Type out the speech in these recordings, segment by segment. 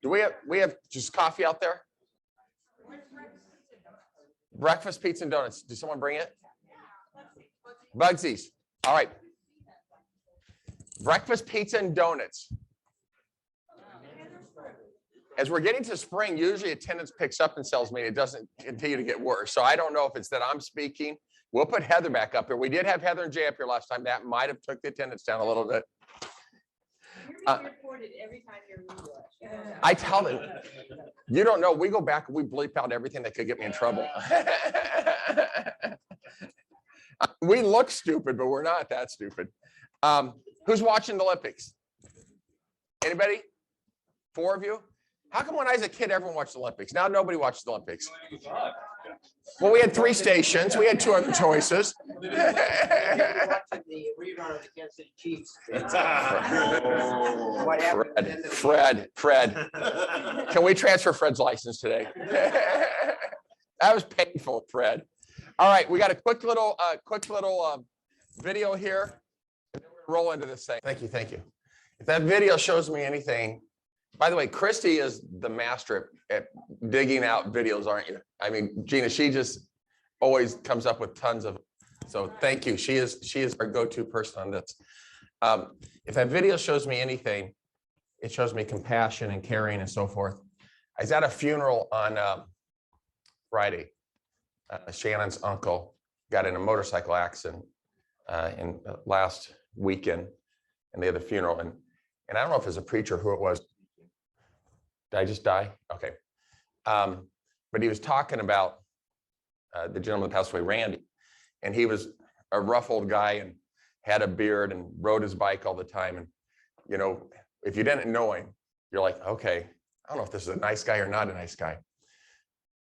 Do we have just coffee out there? Breakfast, pizza, and donuts. Did someone bring it? Bugsies. All right. Breakfast, pizza, and donuts. As we're getting to spring, usually attendance picks up in sales meeting. It doesn't continue to get worse. So I don't know if it's that I'm speaking. We'll put Heather back up here. We did have Heather and Jay up here last time. That might have took the attendance down a little bit. You're being reported every time you're I tell them, you don't know. We go back and we bleep out everything that could get me in trouble. We look stupid, but we're not that stupid. Who's watching the Olympics? Anybody? 4 of you? How come when I was a kid, everyone watched the Olympics? Now nobody watches the Olympics. Well, we had 3 stations. We had 2 other choices. The rerun of the Kansas City Chiefs. Fred. Can we transfer Fred's license today? That was painful, Fred. All right, we got a quick little video here. And then we're gonna roll into this thing. Thank you. If that video shows me anything, by the way, Christy is the master at digging out videos, aren't you? I mean, Gina, she just always comes up with tons of. So thank you. She is our go-to person on this. If that video shows me anything, it shows me compassion and caring and so forth. I was at a funeral on Friday. Shannon's uncle got in a motorcycle accident in last weekend, and they had the funeral. And I don't know if it was a preacher who it was. Did I just die? Okay. But he was talking about the gentleman that passed away, Randy. And he was a rough old guy and had a beard and rode his bike all the time. And, you know, if you didn't know him, you're like, okay, I don't know if this is a nice guy or not a nice guy.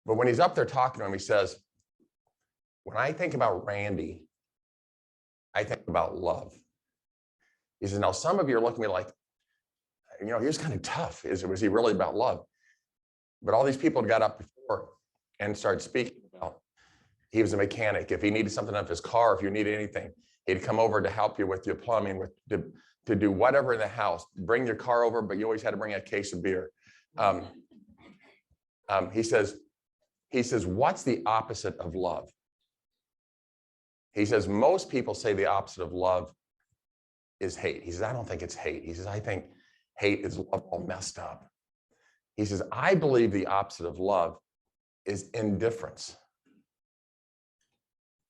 But when he's up there talking to him, he says, when I think about Randy, I think about love. He says, now some of you are looking at me like, you know, he was kind of tough. Was he really about love? But all these people got up before and started speaking about, he was a mechanic. If he needed something off his car, if you needed anything, he'd come over to help you with your plumbing, to do whatever in the house. Bring your car over, but you always had to bring a case of beer. He says, what's the opposite of love? He says, most people say the opposite of love is hate. He says, I don't think it's hate. He says, I think hate is love all messed up. He says, I believe the opposite of love is indifference.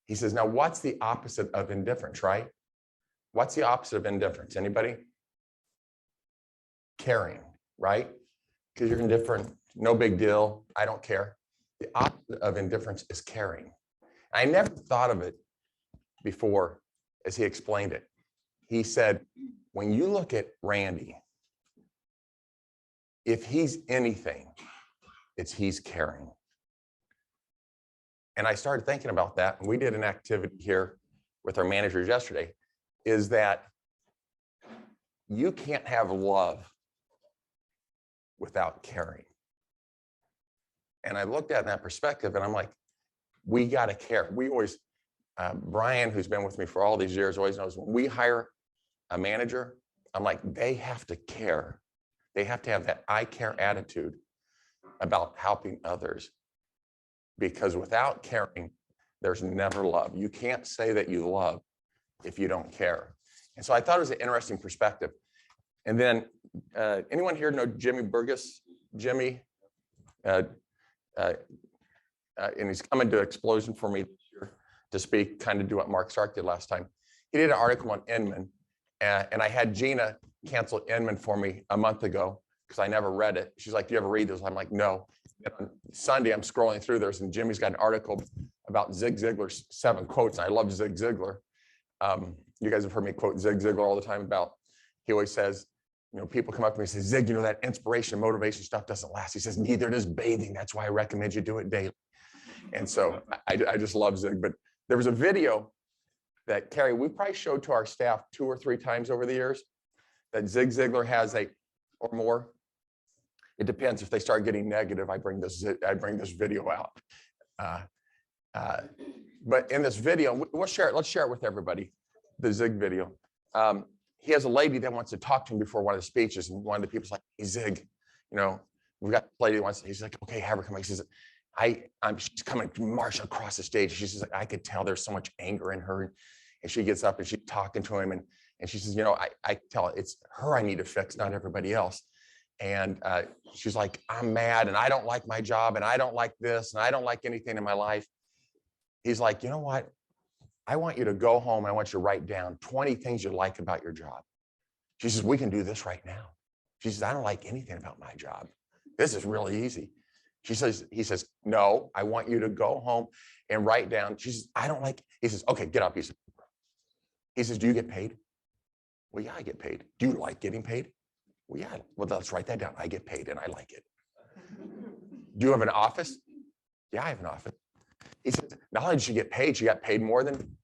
He says, now what's the opposite of indifference, right? What's the opposite of indifference? Anybody? Caring, right? Because you're indifferent, no big deal, I don't care. The opposite of indifference is caring. I never thought of it before as he explained it. He said, when you look at Randy, if he's anything, he's caring. And I started thinking about that, and we did an activity here with our managers yesterday, is that you can't have love without caring. And I looked at it in that perspective, and I'm like, we got to care. We always, Brian, who's been with me for all these years, always knows when we hire a manager, I'm like, they have to care. They have to have that I care attitude about helping others. Because without caring, there's never love. You can't say that you love if you don't care. And so I thought it was an interesting perspective. And then anyone here know Jimmy Burgess? Jimmy, and he's coming to Explosion for me this year to speak, kind of do what Mark Stark did last time. He did an article on Inman, and I had Gina cancel Inman for me a month ago because I never read it. She's like, do you ever read this? I'm like, no. And on Sunday, I'm scrolling through this, and Jimmy's got an article about Zig Ziglar's 7 quotes. And I love Zig Ziglar. You guys have heard me quote Zig Ziglar all the time about, he always says, you know, people come up to me and say, Zig, you know, that inspiration and motivation stuff doesn't last. He says, neither does bathing. That's why I recommend you do it daily. And so I just love Zig. But there was a video that, Carrie, we probably showed to our staff 2 or 3 times over the years that Zig Ziglar has or more. It depends. If they start getting negative, I bring this video out. But in this video, we'll share it. Let's share it with everybody. The Zig video. He has a lady that wants to talk to him before one of the speeches, and one of the people's like, hey, Zig, you know, we've got a lady once, he's like, okay, have her come. He says, she's coming marching across the stage. She says, I could tell there's so much anger in her. And she gets up and she's talking to him. And she says, you know, I tell her it's her I need to fix, not everybody else. And she's like, I'm mad and I don't like my job and I don't like this and I don't like anything in my life. He's like, you know what? I want you to go home. I want you to write down 20 things you like about your job. She says, we can do this right now. She says, I don't like anything about my job. This is really easy. He says, no, I want you to go home and write down. She says, I don't like, he says, okay, get up. He says, do you get paid? Well, yeah, I get paid. Do you like getting paid? Well, yeah. Well, let's write that down. I get paid and I like it. Do you have an office? Yeah, I have an office. He says, not only did she get paid, she got paid more than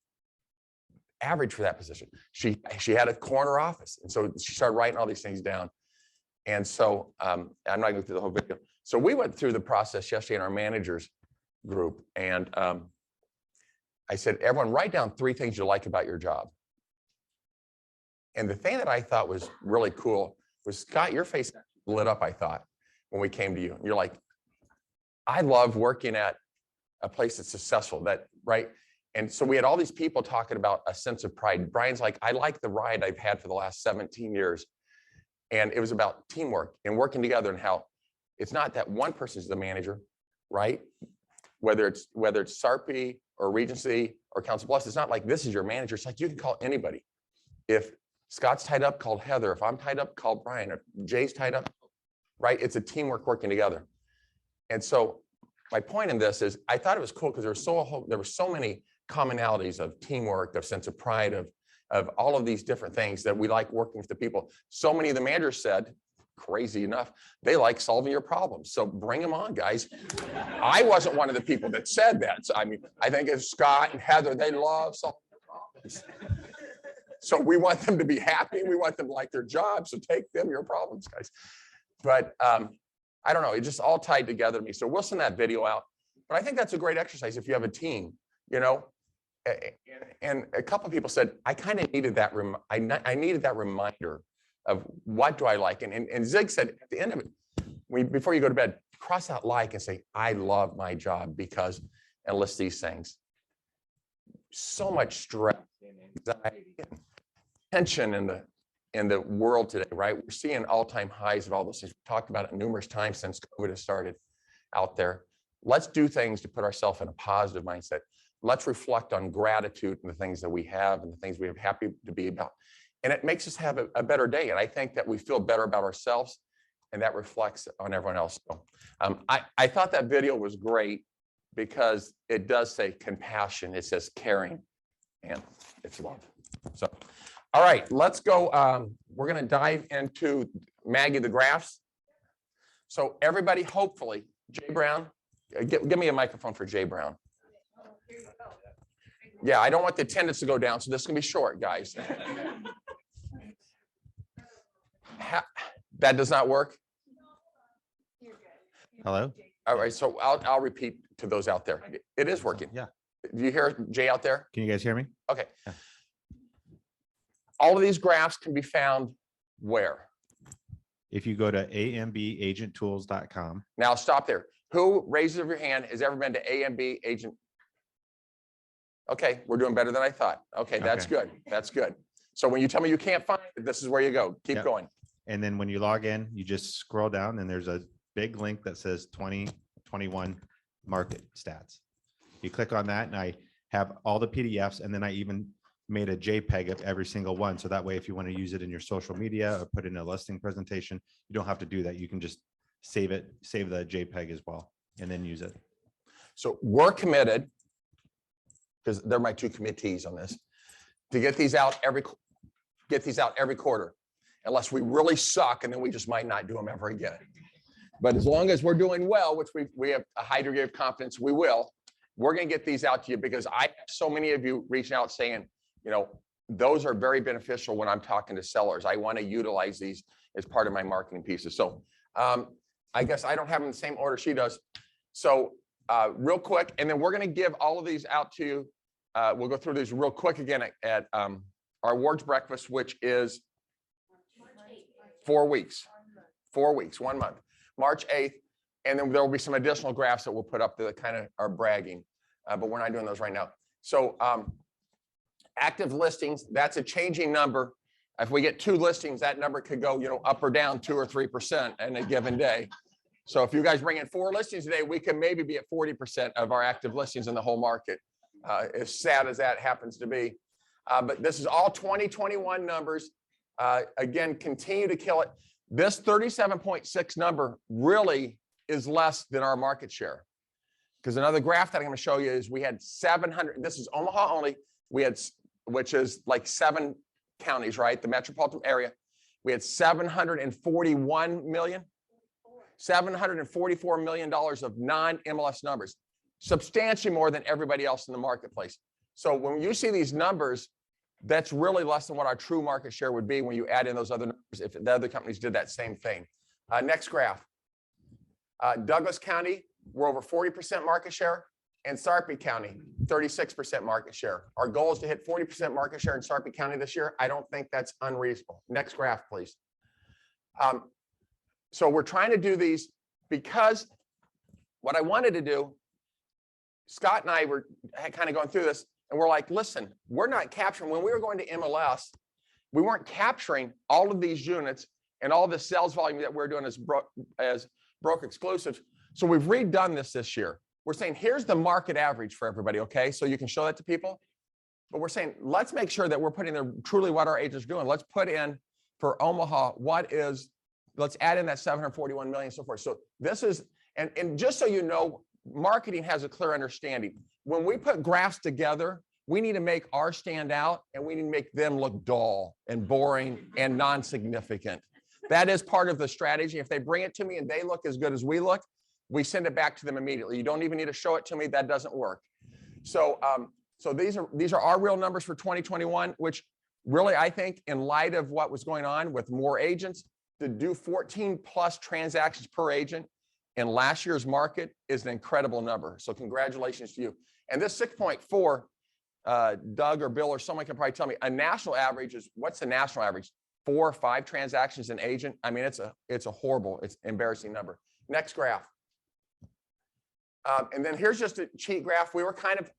average for that position. She had a corner office. And so she started writing all these things down. And so I'm not going through the whole video. So we went through the process yesterday in our managers group. And I said, everyone write down 3 things you like about your job. And the thing that I thought was really cool was, Scott, your face lit up, I thought, when we came to you. And you're like, I love working at a place that's successful, right? And so we had all these people talking about a sense of pride. Brian's like, I like the ride I've had for the last 17 years. And it was about teamwork and working together, and how it's not that one person's the manager, right? Whether it's SARPI or Regency or Council Bluffs, it's not like this is your manager. It's like you can call anybody. If Scott's tied up, call Heather. If I'm tied up, call Brian. If Jay's tied up, right? It's a teamwork working together. And so my point in this is, I thought it was cool because there were so many commonalities of teamwork, of sense of pride, of all of these different things that we like working with the people. So many of the managers said, crazy enough, they like solving your problems. So bring them on, guys. I wasn't one of the people that said that. So, I mean, I think it's Scott and Heather, they love solving problems. So we want them to be happy. We want them to like their job. So take them your problems, guys. But I don't know, it just all tied together to me. So we'll send that video out. But I think that's a great exercise if you have a team, you know. And a couple of people said, I kind of needed that. I needed that reminder of what do I like. And Zig said at the end of it, before you go to bed, cross out like and say, I love my job because, and list these things. So much stress, anxiety, tension in the world today, right? We're seeing all-time highs of all those things. We've talked about it numerous times since COVID has started out there. Let's do things to put ourselves in a positive mindset. Let's reflect on gratitude and the things that we have and the things we are happy to be about. And it makes us have a better day. And I think that we feel better about ourselves, and that reflects on everyone else. So I thought that video was great because it does say compassion. It says caring, and it's love. So, all right, let's go. We're going to dive into Maggie, the graphs. So everybody, hopefully, Jay Brown, give me a microphone for Jay Brown. Yeah, I don't want the attendance to go down, so this is going to be short, guys. That does not work? Hello? All right, so I'll repeat to those out there. It is working. Yeah. Do you hear Jay out there? Can you guys hear me? Okay. Yeah. All of these graphs can be found where? If you go to ambagentTools.com. Now stop there. Who raises your hand has ever been to AMB Agent? Okay, we're doing better than I thought. Okay, that's good. That's good. So when you tell me you can't find it, this is where you go. Keep going. And then when you log in, you just scroll down and there's a big link that says 2021 market stats. You click on that and I have all the PDFs, and then I even made a JPEG of every single one. So that way, if you want to use it in your social media or put in a listing presentation, you don't have to do that. You can just save the JPEG as well, and then use it. So we're committed, because they're my two committees on this, to get these out every quarter, unless we really suck, and then we just might not do them ever again. But as long as we're doing well, which we have a high degree of confidence we will, we're going to get these out to you, because I have so many of you reaching out saying, you know, those are very beneficial when I'm talking to sellers. I want to utilize these as part of my marketing pieces. So I guess I don't have them in the same order she does. So real quick, and then we're going to give all of these out to you. We'll go through these real quick again at our awards breakfast, which is 4 weeks, 1 month. March 8th. And then there will be some additional graphs that we'll put up that kind of are bragging, but we're not doing those right now. So active listings, that's a changing number. If we get 2 listings, that number could go, up or down 2 or 3% in a given day. So if you guys bring in 4 listings today, we can maybe be at 40% of our active listings in the whole market, as sad as that happens to be. But this is all 2021 numbers. Again, continue to kill it. This 37.6 number really is less than our market share. Because another graph that I'm going to show you is we had 700, this is Omaha only, we had, which is like 7 counties, right? The metropolitan area. We had $744 million of non-MLS numbers, substantially more than everybody else in the marketplace. So when you see these numbers, that's really less than what our true market share would be when you add in those other numbers if the other companies did that same thing. Next graph. Douglas County, we're over 40% market share, and Sarpy County, 36% market share. Our goal is to hit 40% market share in Sarpy County this year. I don't think that's unreasonable. Next graph, please. So we're trying to do these because what I wanted to do, Scott and I were kind of going through this, and we're like, listen, we're not capturing, when we were going to MLS, we weren't capturing all of these units and all the sales volume that we're doing as broker exclusives. So we've redone this year. We're saying, here's the market average for everybody, okay? So you can show that to people. But we're saying, let's make sure that we're putting in truly what our agents are doing. Let's put in for Omaha, let's add in that 741 million and so forth. So this is, and just so you know, marketing has a clear understanding. When we put graphs together, we need to make ours stand out and we need to make them look dull and boring and non-significant. That is part of the strategy. If they bring it to me and they look as good as we look, we send it back to them immediately. You don't even need to show it to me. That doesn't work. So, so these are our real numbers for 2021, which really, I think in light of what was going on with more agents, to do 14 plus transactions per agent in last year's market is an incredible number. So congratulations to you. And this 6.4, Doug or Bill or someone can probably tell me, a national average is, what's the national average? 4 or 5 transactions an agent. I mean, it's a horrible, it's embarrassing number. Next graph. And then here's just a cheat graph. We were kind of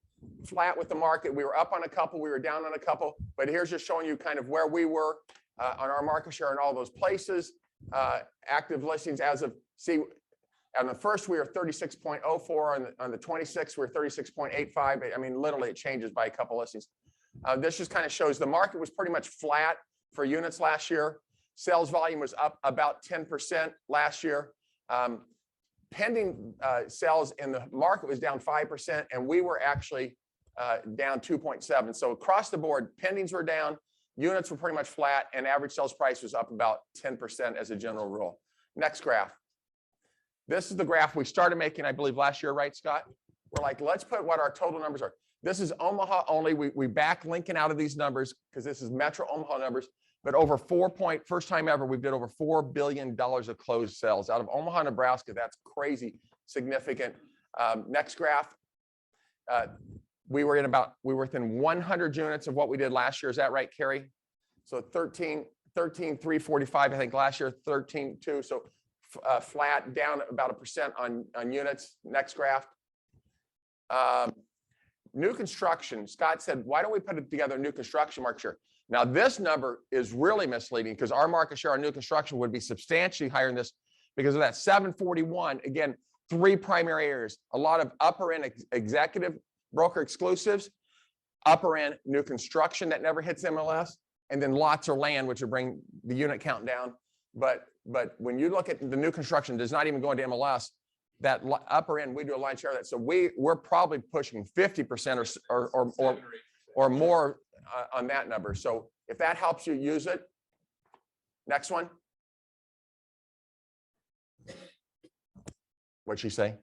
flat with the market. We were up on a couple, we were down on a couple, but here's just showing you kind of where we were on our market share in all those places. Active listings as of, see, on the first we were 36.04, on the 26th we were 36.85. I mean, literally it changes by a couple listings. This just kind of shows the market was pretty much flat for units last year. Sales volume was up about 10% last year. Pending sales in the market was down 5%, and we were actually down 2.7. So across the board, pendings were down, units were pretty much flat, and average sales price was up about 10% as a general rule. Next graph. This is the graph we started making, I believe, last year, right, Scott? We're like, let's put what our total numbers are. This is Omaha only. We back linking out of these numbers because this is Metro Omaha numbers. But over first time ever, we did over $4 billion of closed sales out of Omaha, Nebraska. That's crazy significant. Next graph. We were within 100 units of what we did last year. Is that right, Carrie? So 13,345, I think last year, 13.2. So flat, down about 1% on units. Next graph. New construction. Scott said, why don't we put it together new construction market share? Now, this number is really misleading because our market share on new construction would be substantially higher than this because of that 741. Again, 3 primary areas, a lot of upper end executive broker exclusives, upper end new construction that never hits MLS, and then lots of land, which would bring the unit count down. But when you look at the new construction, does not even go into MLS, that upper end, we do a line share of that. So we're probably pushing 50% or more on that number. So if that helps you, use it. Next one. What'd she say?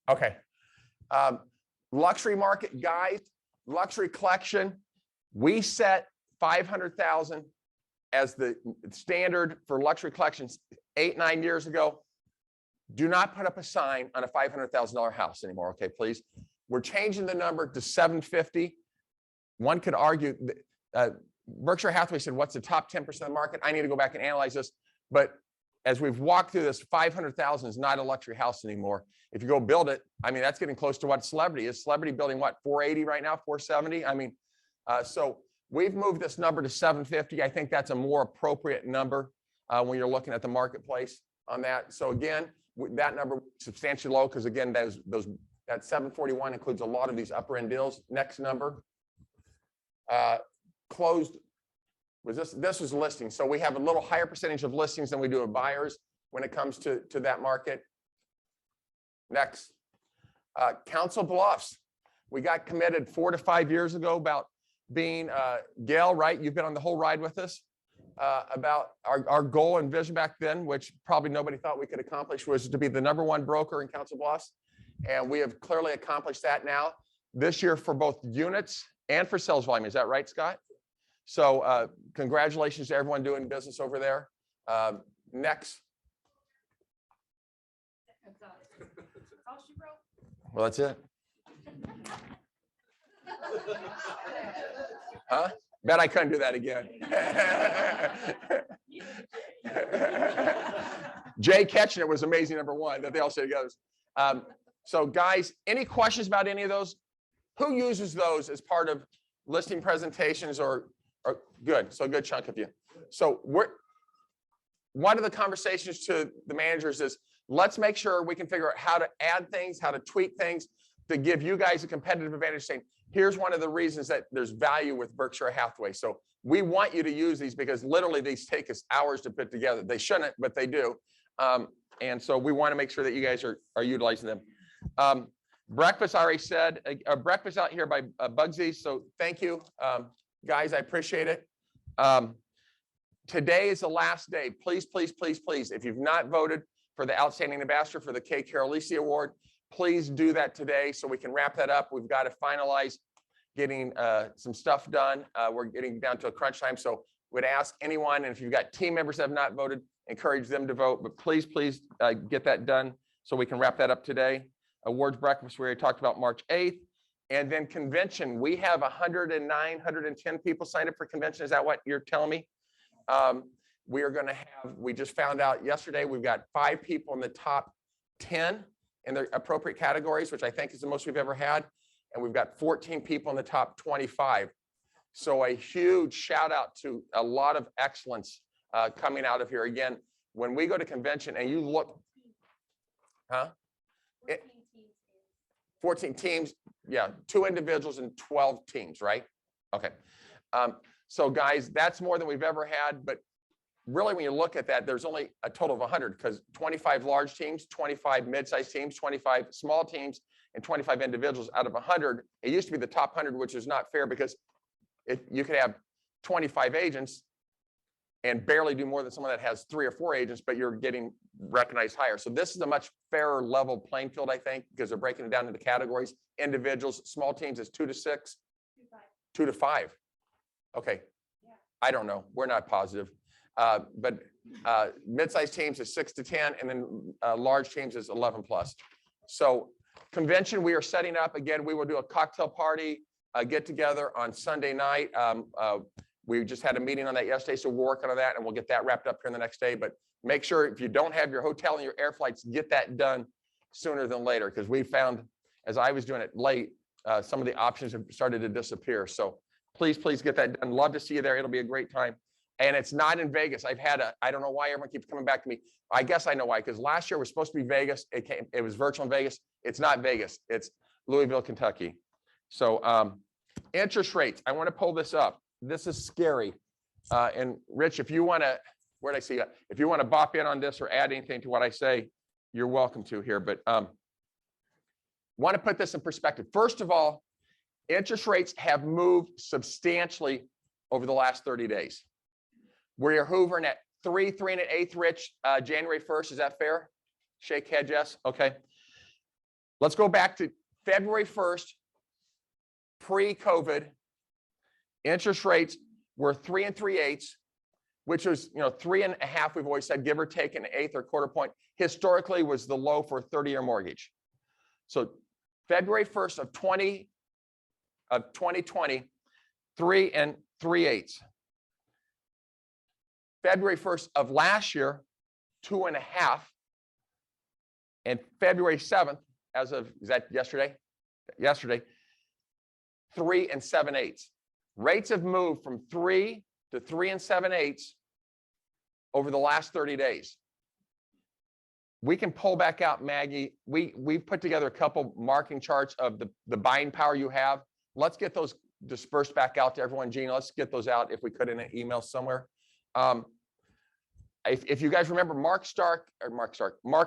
Okay. Luxury market, guys, luxury collection. We set 500,000 as the standard for luxury collections 8-9 years ago. Do not put up a sign on a $500,000 house anymore, okay, please. We're changing the number to 750. One could argue Berkshire Hathaway said, what's the top 10% of the market? I need to go back and analyze this. But as we've walked through this, 500,000 is not a luxury house anymore. If you go build it, I mean, that's getting close to what Celebrity is. Celebrity building what, 480 right now, 470? I mean, so we've moved this number to 750. I think that's a more appropriate number when you're looking at the marketplace on that. So again, that number substantially low because again, that 741 includes a lot of these upper end deals. Next number, closed. This was listing. So we have a little higher percentage of listings than we do of buyers when it comes to that market. Next, Council Bluffs. We got committed 4 to 5 years ago about being, Gail, right? You've been on the whole ride with us about our goal and vision back then, which probably nobody thought we could accomplish, was to be the #1 broker in Council Bluffs. And we have clearly accomplished that now this year for both units and for sales volume. Is that right, Scott? So congratulations to everyone doing business over there. Next. That's all she wrote. Well, that's it. Huh? Bet I couldn't do that again. Jay catching it was amazing, #1, that they all say together. So guys, any questions about any of those? Who uses those as part of listing presentations or good? So a good chunk of you. So one of the conversations to the managers is, let's make sure we can figure out how to add things, how to tweak things to give you guys a competitive advantage, saying, here's one of the reasons that there's value with Berkshire Hathaway. So we want you to use these because literally these take us hours to put together. They shouldn't, but they do. And so we want to make sure that you guys are utilizing them. Breakfast, I already said, breakfast out here by Bugsy. So thank you, guys. I appreciate it. Today is the last day. Please, please, please, please, if you've not voted for the Outstanding Ambassador for the K. Carolisi Award, please do that today so we can wrap that up. We've got to finalize getting some stuff done. We're getting down to a crunch time. So would ask anyone, and if you've got team members that have not voted, encourage them to vote. But please, please get that done so we can wrap that up today. Awards breakfast, we already talked about March 8th. And then convention, we have 109, 110 people signed up for convention. Is that what you're telling me? We are going to have, we just found out yesterday, we've got 5 people in the top 10 in their appropriate categories, which I think is the most we've ever had. And we've got 14 people in the top 25. So a huge shout out to a lot of excellence coming out of here. Again, when we go to convention and you look, 14 teams, yeah, 2 individuals and 12 teams, right? Okay. So guys, that's more than we've ever had, but really when you look at that, there's only a total of 100 because 25 large teams, 25 mid-sized teams, 25 small teams, and 25 individuals out of 100. It used to be the top 100, which is not fair because if you could have 25 agents and barely do more than someone that has 3 or 4 agents, but you're getting recognized higher. So this is a much fairer level playing field, I think, because they're breaking it down into categories. Individuals, small teams is 2 to 6, 2 to 5. Okay. Yeah. I don't know. We're not positive. But mid-sized teams is 6 to 10, and then large teams is 11 plus. So convention, we are setting up. Again, we will do a cocktail party, get together on Sunday night. We just had a meeting on that yesterday, so we're working on that, and we'll get that wrapped up here in the next day. But make sure if you don't have your hotel and your air flights, get that done sooner than later, because we found, as I was doing it late, some of the options have started to disappear. So please, please get that done. Love to see you there. It'll be a great time. And it's not in Vegas. I don't know why everyone keeps coming back to me. I guess I know why, because last year was supposed to be Vegas. It was virtual in Vegas. It's not Vegas. It's Louisville, Kentucky. So interest rates, I want to pull this up. This is scary. And Rich, if you want to, where did I see that? If you want to bop in on this or add anything to what I say, you're welcome to here. But want to put this in perspective. First of all, interest rates have moved substantially over the last 30 days. We're hovering at 3 1/8, Rich, January 1st. Is that fair? Shake head, yes. Okay. Let's go back to February 1st, pre-COVID. Interest rates were 3 3/8, which was 3 1/2. We've always said, give or take an eighth or quarter point. Historically, was the low for a 30-year mortgage. So February 1st of 2020, 3 3/8. February 1st of last year, 2.5. And February 7th, as of, is that yesterday? Yesterday, 3 7/8. Rates have moved from 3 to 3 7/8 over the last 30 days. We can pull back out, Maggie. We've put together a couple marking charts of the buying power you have. Let's get those dispersed back out to everyone. Gina, let's get those out if we could in an email somewhere. If you guys remember Mark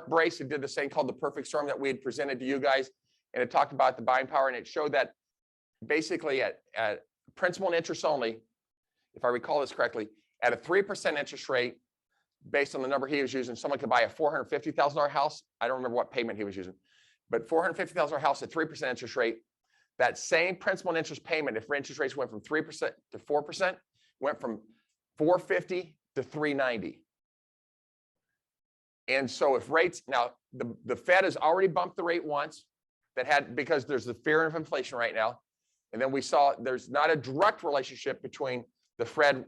Brace, who did this thing called the perfect storm that we had presented to you guys, and it talked about the buying power, and it showed that basically at principal and interest only, if I recall this correctly, at a 3% interest rate, based on the number he was using, someone could buy a $450,000 house. I don't remember what payment he was using, but $450,000 house at 3% interest rate, that same principal and interest payment, if interest rates went from 3% to 4%, went from $450 to $390. And so if rates, now the Fed has already bumped the rate once, because there's the fear of inflation right now. And then we saw there's not a direct relationship between the Fed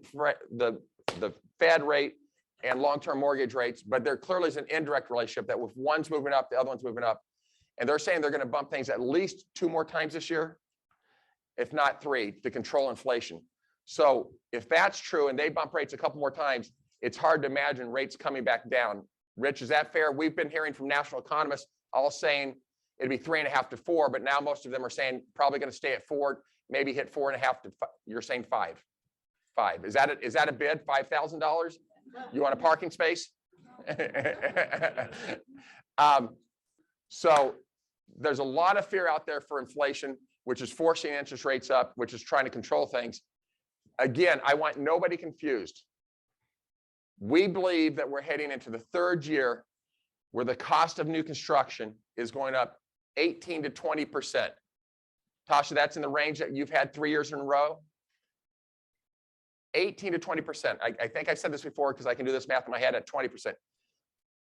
rate and long-term mortgage rates, but there clearly is an indirect relationship that if one's moving up, the other one's moving up. And they're saying they're going to bump things at least 2 more times this year, if not 3, to control inflation. So if that's true and they bump rates a couple more times, it's hard to imagine rates coming back down. Rich, is that fair? We've been hearing from national economists all saying it'd be 3.5 to 4, but now most of them are saying probably going to stay at 4, maybe hit 4.5 to 5. You're saying 5. 5. Is that a bid? $5,000? You want a parking space? So there's a lot of fear out there for inflation, which is forcing interest rates up, which is trying to control things. Again, I want nobody confused. We believe that we're heading into the 3rd year where the cost of new construction is going up 18 to 20%. Tasha, that's in the range that you've had 3 years in a row. 18 to 20%. I think I said this before because I can do this math in my head at 20%.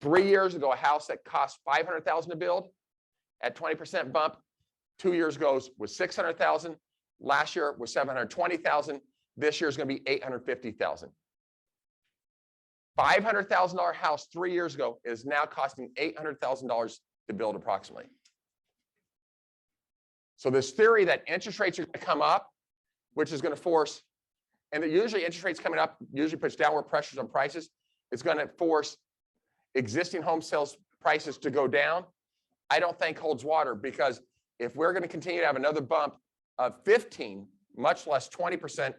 3 years ago, a house that cost $500,000 to build at 20% bump, 2 years ago was $600,000. Last year was $720,000. This year is going to be $850,000. $500,000 house 3 years ago is now costing $800,000 to build approximately. So this theory that interest rates are going to come up, which is going to force, and that usually interest rates coming up usually puts downward pressures on prices, it's going to force existing home sales prices to go down, I don't think holds water, because if we're going to continue to have another bump of 15, much less 20%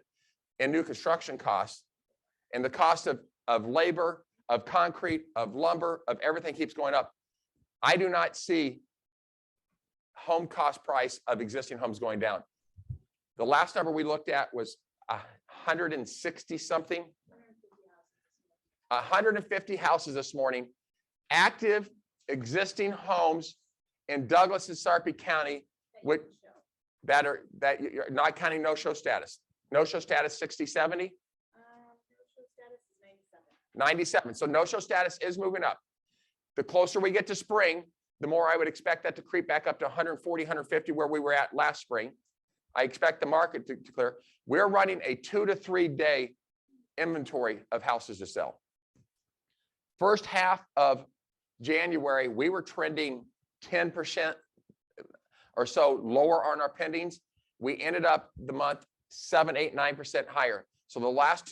in new construction costs, and the cost of labor, of concrete, of lumber, of everything keeps going up, I do not see home cost price of existing homes going down. The last number we looked at was 160 something, 150 houses this morning, active existing homes in Douglas and Sarpy County, that you're not counting no-show status. No-show status 60, 70? 97. So no-show status is moving up. The closer we get to spring, the more I would expect that to creep back up to 140, 150 where we were at last spring. I expect the market to clear. We're running a 2 to 3 day inventory of houses to sell. First half of January, we were trending 10% or so lower on our pendings. We ended up the month 7, 8, 9% higher. So the last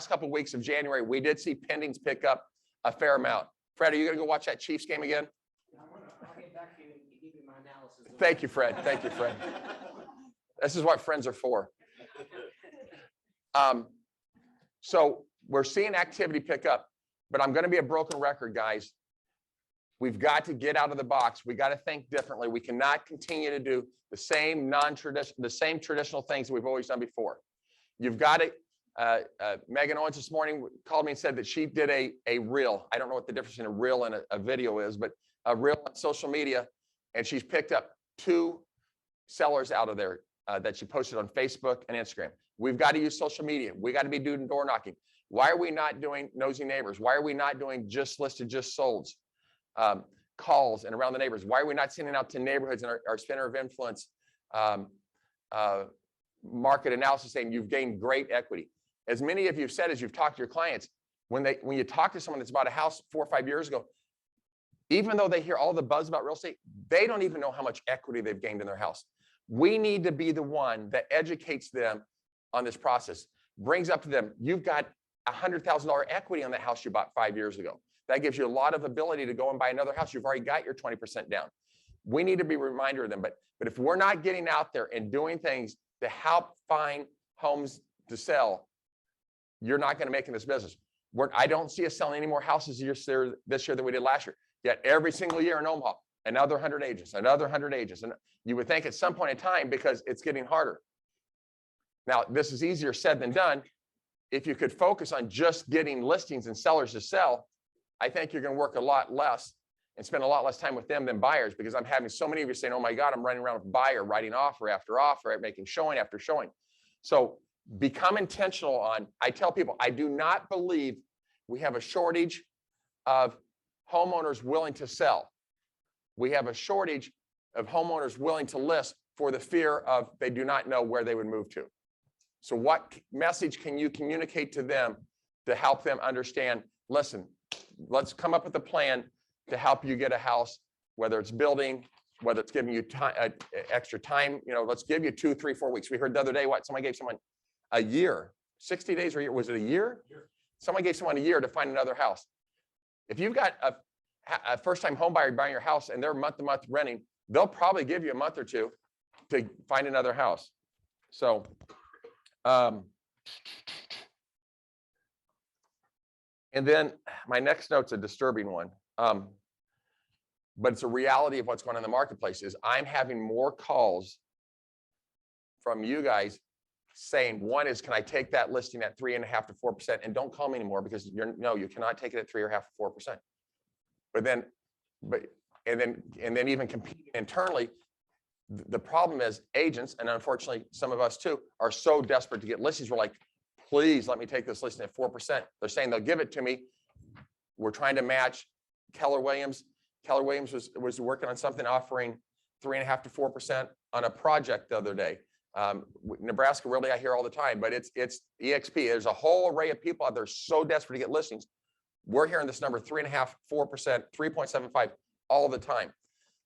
couple of weeks of January, we did see pendings pick up a fair amount. Fred, are you going to go watch that Chiefs game again? I'll get back to you and give you my analysis. Thank you, Fred. Thank you, Fred. This is what friends are for. So we're seeing activity pick up, but I'm going to be a broken record, guys. We've got to get out of the box. We got to think differently. We cannot continue to do the same traditional things that we've always done before. You've got to. Megan Owens this morning called me and said that she did a reel. I don't know what the difference in a reel and a video is, but a reel on social media, and she's picked up 2 sellers out of there that she posted on Facebook and Instagram. We've got to use social media. We got to be doing door knocking. Why are we not doing nosy neighbors? Why are we not doing just listed, just solds, calls and around the neighbors? Why are we not sending out to neighborhoods and our center of influence market analysis saying you've gained great equity? As many of you have said, as you've talked to your clients, when you talk to someone that's bought a house 4 or 5 years ago, even though they hear all the buzz about real estate, they don't even know how much equity they've gained in their house. We need to be the one that educates them on this process, brings up to them, you've got $100,000 equity on that house you bought 5 years ago. That gives you a lot of ability to go and buy another house. You've already got your 20% down. We need to be a reminder of them. But if we're not getting out there and doing things to help find homes to sell, you're not going to make in this business. I don't see us selling any more houses this year than we did last year. Yet every single year in Omaha, another 100 agents, another 100 agents. And you would think at some point in time, because it's getting harder. Now, this is easier said than done. If you could focus on just getting listings and sellers to sell, I think you're going to work a lot less and spend a lot less time with them than buyers, because I'm having so many of you saying, oh my God, I'm running around with buyer, writing offer after offer, making showing after showing. So become intentional on, I tell people, I do not believe we have a shortage of homeowners willing to sell. We have a shortage of homeowners willing to list for the fear of they do not know where they would move to. So what message can you communicate to them to help them understand, listen, let's come up with a plan to help you get a house, whether it's building, whether it's giving you time, extra time, let's give you 2, 3, 4 weeks. We heard the other day, somebody gave someone a year, 60 days or a year. Was it a year? Someone gave someone a year to find another house. If you've got a first-time home buyer buying your house and they're month-to-month renting, they'll probably give you a month or two to find another house. So, and then my next note's a disturbing one, but it's a reality of what's going on in the marketplace. Is I'm having more calls from you guys saying, one is, can I take that listing at 3.5 to 4%? And don't call me anymore, because you cannot take it at 3.5 to 4%. And then even competing internally, the problem is agents, and unfortunately some of us too, are so desperate to get listings. We're like, please let me take this listing at 4%. They're saying they'll give it to me. We're trying to match Keller Williams. Keller Williams was working on something offering 3.5 to 4% on a project the other day. Nebraska, really, I hear all the time, but it's EXP. There's a whole array of people out there so desperate to get listings. We're hearing this number 3.5, 4%, 3.75 all the time.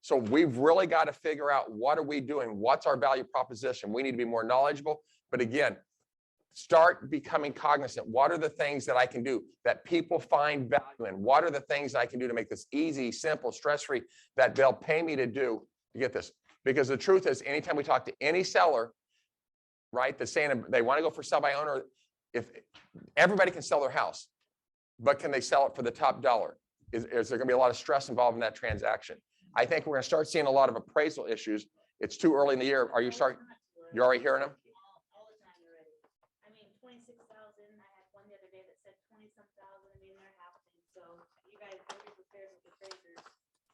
So we've really got to figure out, what are we doing? What's our value proposition? We need to be more knowledgeable. But again, start becoming cognizant. What are the things that I can do that people find value in? What are the things I can do to make this easy, simple, stress-free, that they'll pay me to do to get this? Because the truth is, anytime we talk to any seller, right, that's saying they want to go for sell by owner, if everybody can sell their house, but can they sell it for the top dollar? Is there going to be a lot of stress involved in that transaction? I think we're going to start seeing a lot of appraisal issues. It's too early in the year. Are you starting? You're already hearing them? All the time already. I mean, 26,000. I had one the other day that said 20-some thousand. I mean, they're happening. So you guys better be prepared with appraisers.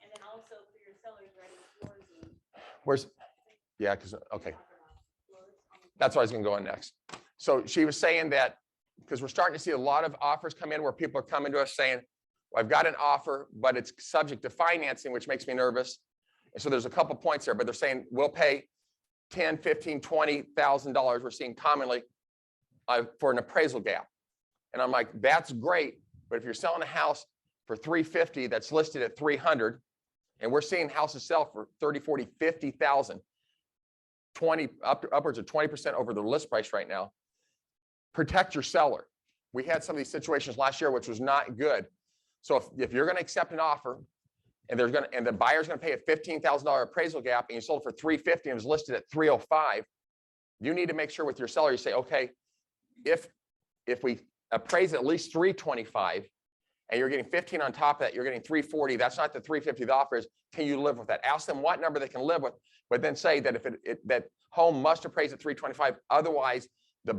And then also for your sellers writing floors and. Where's? Yeah, because okay. That's what I was going to go on next. So she was saying that, because we're starting to see a lot of offers come in where people are coming to us saying, well, I've got an offer, but it's subject to financing, which makes me nervous. And so there's a couple points there, but they're saying we'll pay $10,000, $15,000, $20,000. We're seeing commonly for an appraisal gap. And I'm like, that's great. But if you're selling a house for $350 that's listed at $300, and we're seeing houses sell for $30,000, $40,000, $50,000, upwards of 20% over the list price right now, protect your seller. We had some of these situations last year, which was not good. So if you're going to accept an offer and the buyer's going to pay a $15,000 appraisal gap, and you sold it for $350 and it was listed at $305, you need to make sure with your seller, you say, okay, if we appraise at least $325 and you're getting 15 on top of that, you're getting $340, that's not the $350 the offer is. Can you live with that? Ask them what number they can live with, but then say that if that home must appraise at $325, otherwise the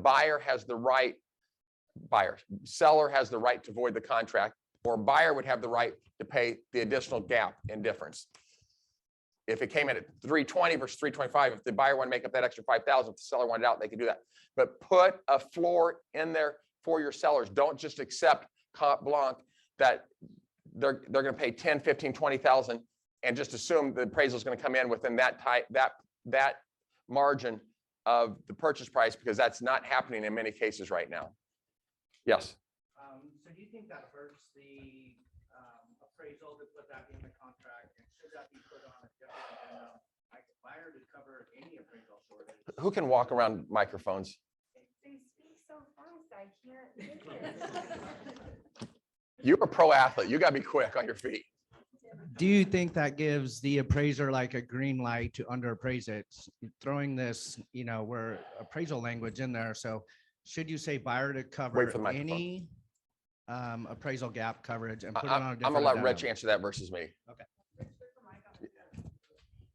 seller has the right to void the contract, or buyer would have the right to pay the additional gap and difference. If it came in at $320 versus $325, if the buyer wanted to make up that extra $5,000, if the seller wanted out, they could do that. But put a floor in there for your sellers. Don't just accept carte blanche that they're going to pay $10,000, $15,000, $20,000 and just assume the appraisal is going to come in within that margin of the purchase price, because that's not happening in many cases right now. Yes. So do you think that hurts the appraisal to put that in the contract? And should that be put on a different addendum, like buyer to cover any appraisal shortage? Who can walk around microphones? They speak so fast, I can't get it. You're a pro athlete. You gotta be quick on your feet. Do you think that gives the appraiser like a green light to underappraise it? Throwing this, where appraisal language in there. So should you say buyer to cover for the microphone. any appraisal gap coverage and put it on a I'm different gonna let Rich addendum? answer that versus me. Okay.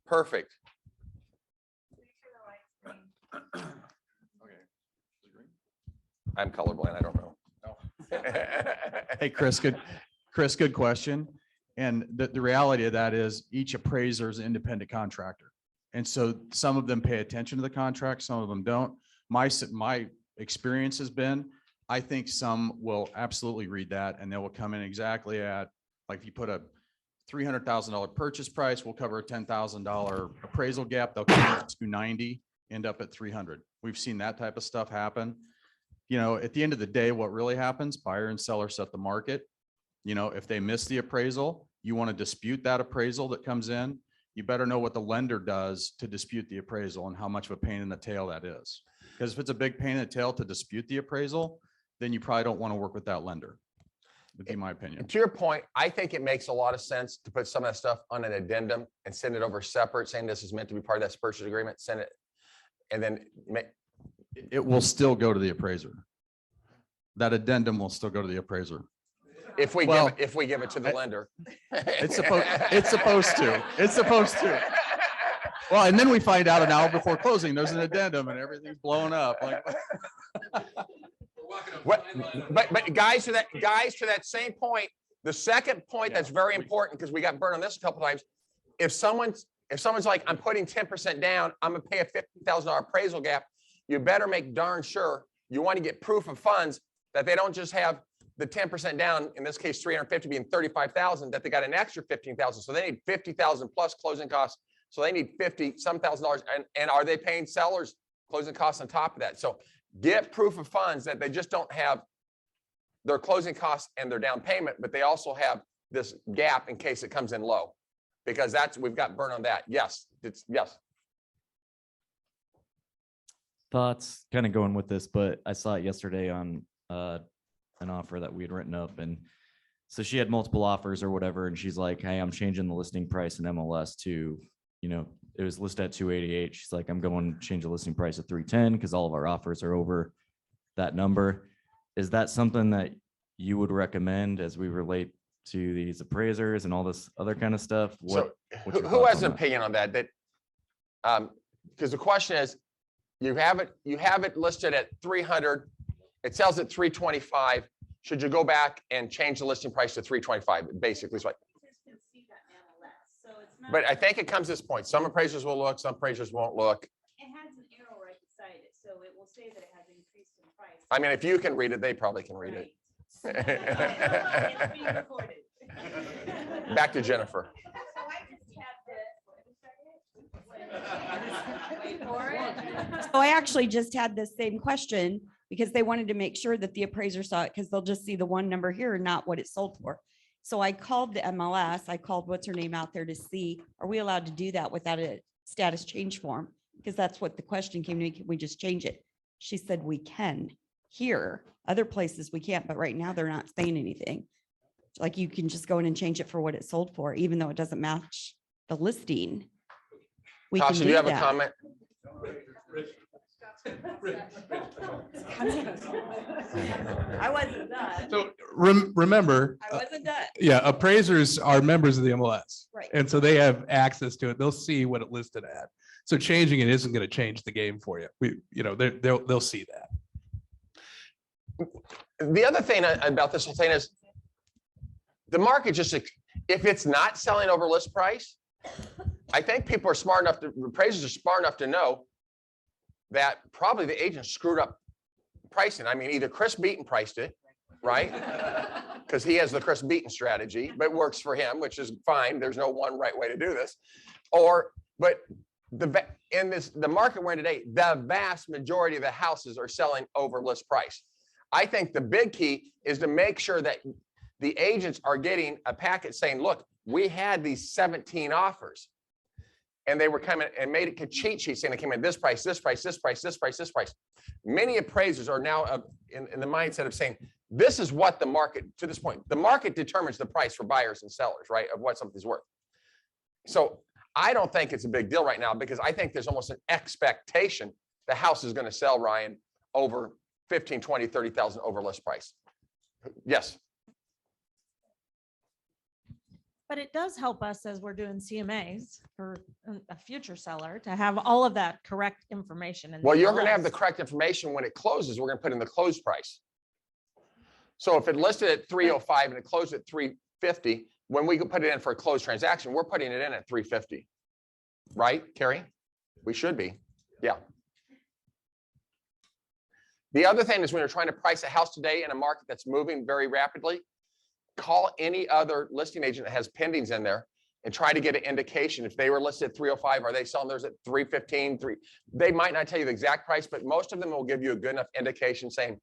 Perfect. I'm colorblind. I don't know. Hey, Chris, good question. And the reality of that is each appraiser is an independent contractor. And so some of them pay attention to the contract, some of them don't. My experience has been, I think some will absolutely read that and they will come in exactly at, like if you put a $300,000 purchase price, we'll cover a $10,000 appraisal gap. They'll come in at 290, end up at 300. We've seen that type of stuff happen. At the end of the day, what really happens, buyer and seller set the market. If they miss the appraisal, you want to dispute that appraisal that comes in. You better know what the lender does to dispute the appraisal and how much of a pain in the tail that is. Because if it's a big pain in the tail to dispute the appraisal, then you probably don't want to work with that lender. Would be my opinion. To your point, I think it makes a lot of sense to put some of that stuff on an addendum and send it over separate, saying this is meant to be part of that purchase agreement, send it. And then It will still go to the appraiser. That addendum will still go to the appraiser. if we Well, give it to the lender. It's supposed to. Well, and then we find out an hour before closing, there's an addendum and everything's blowing up. Like, But guys, to that same point, the second point that's very important, because we got burned on this a couple times. If someone's like, I'm putting 10% down, I'm gonna pay a $50,000 appraisal gap, you better make darn sure you want to get proof of funds that they don't just have the 10% down, in this case, 350 being 35,000, that they got an extra 15,000. So they need 50,000 plus closing costs. So they need 50 some $1,000. And are they paying sellers closing costs on top of that? So get proof of funds that they just don't have their closing costs and their down payment, but they also have this gap in case it comes in low, because we've got burned on that. Yes, yes. Thoughts kind of going with this, but I saw it yesterday on an offer that we had written up. And so she had multiple offers or whatever. And she's like, hey, I'm changing the listing price in MLS to, it was listed at 288. She's like, I'm going to change the listing price to 310 because all of our offers are over that number. Is that something that you would recommend as we relate to these appraisers and all this other kind of stuff? So what's your who thoughts has on an that? opinion on that? Because the question is, you have it listed at 300, it sells at 325. Should you go back and change the listing price to 325? Basically, is what. Appraisers can see that in MLS, so it's not. But I think it comes to this point. Some appraisers will look, some appraisers won't look. It has an arrow right beside it, so it will say that it has increased in price. I mean, if you can read it, they probably can read it. Right. It's being recorded. Back to Jennifer. So I just had Wait for it. So I actually just had this same question because they wanted to make sure that the appraiser saw it, because they'll just see the one number here and not what it sold for. So I called the MLS, I called what's her name out there to see, are we allowed to do that without a status change form? Because that's what the question came to me, can we just change it? She said, we can here, other places we can't, but right now they're not saying anything. Like you can just go in and change it for what it sold for, even though it doesn't match the listing. We can Tasha, do you have a that. comment? I wasn't done. So remember, I wasn't done. yeah, appraisers are members of the MLS. Right. And so they have access to it. They'll see what it listed at. So changing it isn't going to change the game for you. They'll see that. The other thing about this whole thing is the market just, if it's not selling over list price, I think people are smart enough appraisers are smart enough to know that probably the agent screwed up pricing. I mean, either Chris Beaton priced it, right? Because he has the Chris Beaton strategy, but it works for him, which is fine. There's no one right way to do this. But the market we're in today, the vast majority of the houses are selling over list price. I think the big key is to make sure that the agents are getting a packet saying, look, we had these 17 offers. And they were coming and made it a cheat sheet saying they came in this price, this price, this price, this price, this price. Many appraisers are now in the mindset of saying, this is what the market, to this point, the market determines the price for buyers and sellers, right, of what something's worth. So I don't think it's a big deal right now because I think there's almost an expectation the house is going to sell, Ryan, over 15, 20, 30,000 over list price. Yes. But it does help us as we're doing CMAs for a future seller to have all of that correct information. in the Well, you're going to have the MLS. correct information when it closes. We're going to put in the close price. So if it listed at 305 and it closed at 350, when we put it in for a closed transaction, we're putting it in at 350. Right, Carrie? We should be. Yeah. The other thing is when you're trying to price a house today in a market that's moving very rapidly, call any other listing agent that has pendings in there and try to get an indication. If they were listed at 305, are they selling theirs at 315? They might not tell you the exact price, but most of them will give you a good enough indication saying,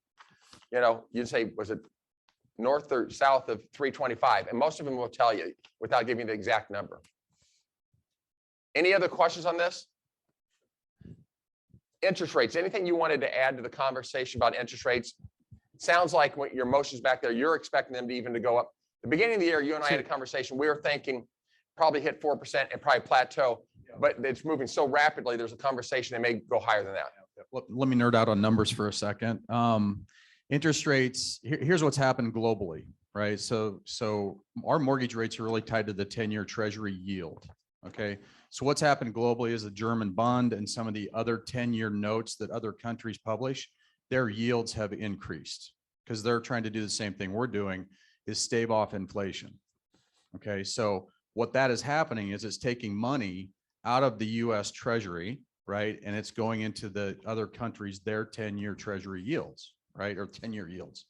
you know, you'd say, was it north or south of 325? And most of them will tell you without giving you the exact number. Any other questions on this? Interest rates, anything you wanted to add to the conversation about interest rates? Sounds like when your motions back there, you're expecting them to even to go up. The beginning of the year, you and I had a conversation. We were thinking probably hit 4% and probably plateau, but it's moving so rapidly. There's a conversation they may go higher than that. Let me nerd out on numbers for a second. Interest rates, here's what's happened globally, right? So our mortgage rates are really tied to the 10-year treasury yield. Okay. So what's happened globally is the German bond and some of the other 10-year notes that other countries publish, their yields have increased because they're trying to do the same thing we're doing, is stave off inflation. Okay. So what that is happening is it's taking money out of the US Treasury, right? And it's going into the other countries, their 10-year treasury yields, right? Or 10-year yields.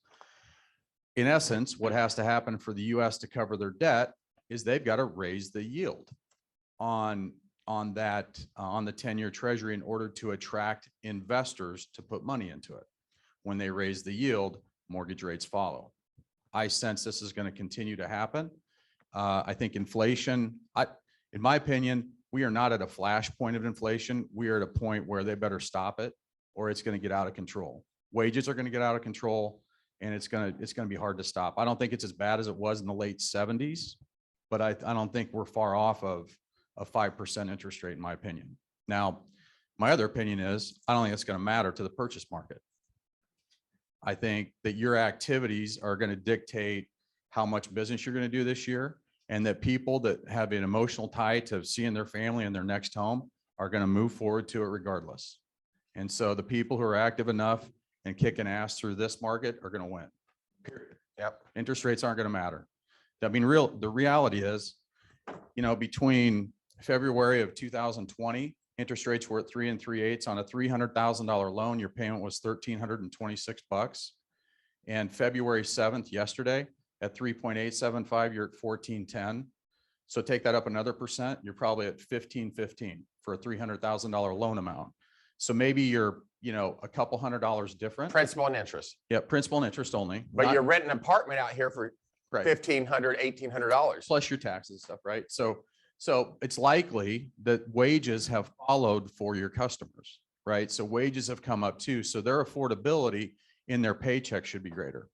In essence, what has to happen for the US to cover their debt is they've got to raise the yield on the 10-year treasury in order to attract investors to put money into it. When they raise the yield, mortgage rates follow. I sense this is going to continue to happen. I think inflation, in my opinion, we are not at a flash point of inflation. We are at a point where they better stop it or it's going to get out of control. Wages are going to get out of control and it's going to be hard to stop. I don't think it's as bad as it was in the late 70s, but I don't think we're far off of a 5% interest rate, in my opinion. Now, my other opinion is, I don't think it's going to matter to the purchase market. I think that your activities are going to dictate how much business you're going to do this year, and that people that have an emotional tie to seeing their family in their next home are going to move forward to it regardless. And so the people who are active enough and kicking ass through this market are going to win. Period. Yep. Interest rates aren't going to matter. I mean, the reality is, you know, between February of 2020, interest rates were at 3 3/8 on a $300,000 loan. Your payment was $1,326. And February 7th, yesterday, at 3.875, you're at 1410. So take that up another percent, you're probably at 1515 for a $300,000 loan amount. So maybe you're, you know, a couple $100 different. Principal and interest. Yeah, principal and interest only. But you're renting an apartment out here for right. $1,500, $1,800. Plus your taxes and stuff, right? So it's likely that wages have followed for your customers, right? So wages have come up too. So their affordability in their paycheck should be greater.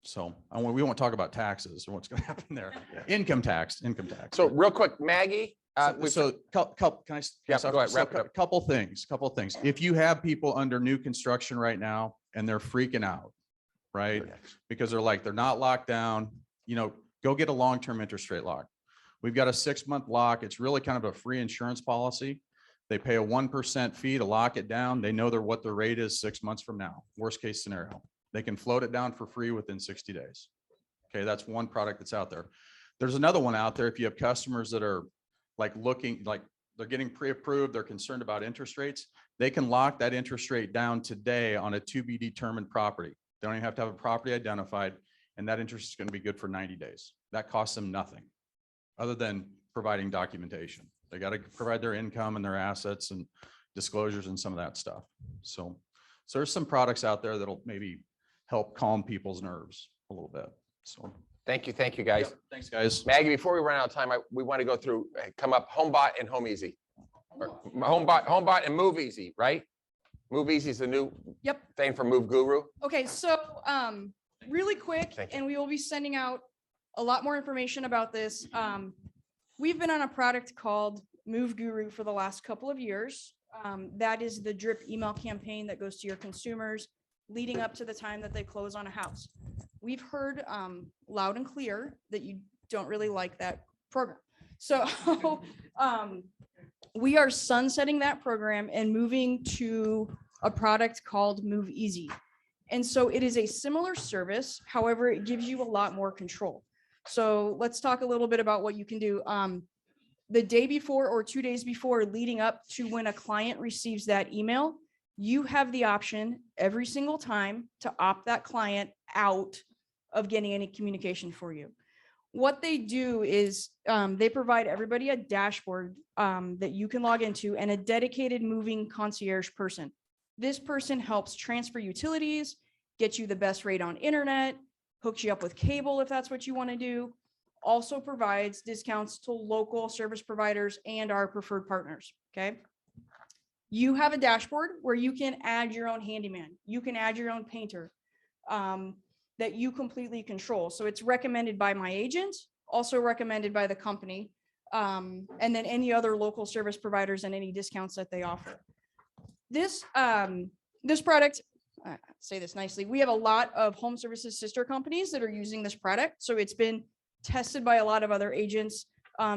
So we won't talk about taxes or what's going to happen there. Yeah. Income tax. So real quick, Maggie. Can I? Yeah, go ahead, wrap it up. Couple things. If you have people under new construction right now and they're freaking out, right? Because they're not locked down, you know, go get a long-term interest rate lock. We've got a 6-month lock. It's really kind of a free insurance policy. They pay a 1% fee to lock it down. They know what their rate is 6 months from now. Worst case scenario, they can float it down for free within 60 days. Okay. That's one product that's out there. There's another one out there. If you have customers that are they're getting pre-approved, they're concerned about interest rates, they can lock that interest rate down today on a to be determined property. They don't even have to have a property identified, and that interest is going to be good for 90 days. That costs them nothing other than providing documentation. They got to provide their income and their assets and disclosures and some of that stuff. So there's some products out there that'll maybe help calm people's nerves a little bit. So. Thank you, guys. Yep, thanks, guys. Maggie, before we run out of time, we want to go through, come up HomeBot and Home Easy. Or HomeBot and Move Easy, right? Move Easy is the new Yep. thing for Move Guru. Okay, so really quick, Thank you. and we will be sending out a lot more information about this. We've been on a product called Move Guru for the last couple of years. That is the drip email campaign that goes to your consumers leading up to the time that they close on a house. We've heard loud and clear that you don't really like that program. So we are sunsetting that program and moving to a product called Move Easy. And so it is a similar service. However, it gives you a lot more control. So let's talk a little bit about what you can do. The day before or 2 days before leading up to when a client receives that email, you have the option every single time to opt that client out of getting any communication for you. What they do is they provide everybody a dashboard that you can log into and a dedicated moving concierge person. This person helps transfer utilities, get you the best rate on internet, hooks you up with cable if that's what you want to do, also provides discounts to local service providers and our preferred partners, okay? You have a dashboard where you can add your own handyman. You can add your own painter that you completely control. So it's recommended by my agent, also recommended by the company, and then any other local service providers and any discounts that they offer. This product, say this nicely, we have a lot of home services sister companies that are using this product. So it's been tested by a lot of other agents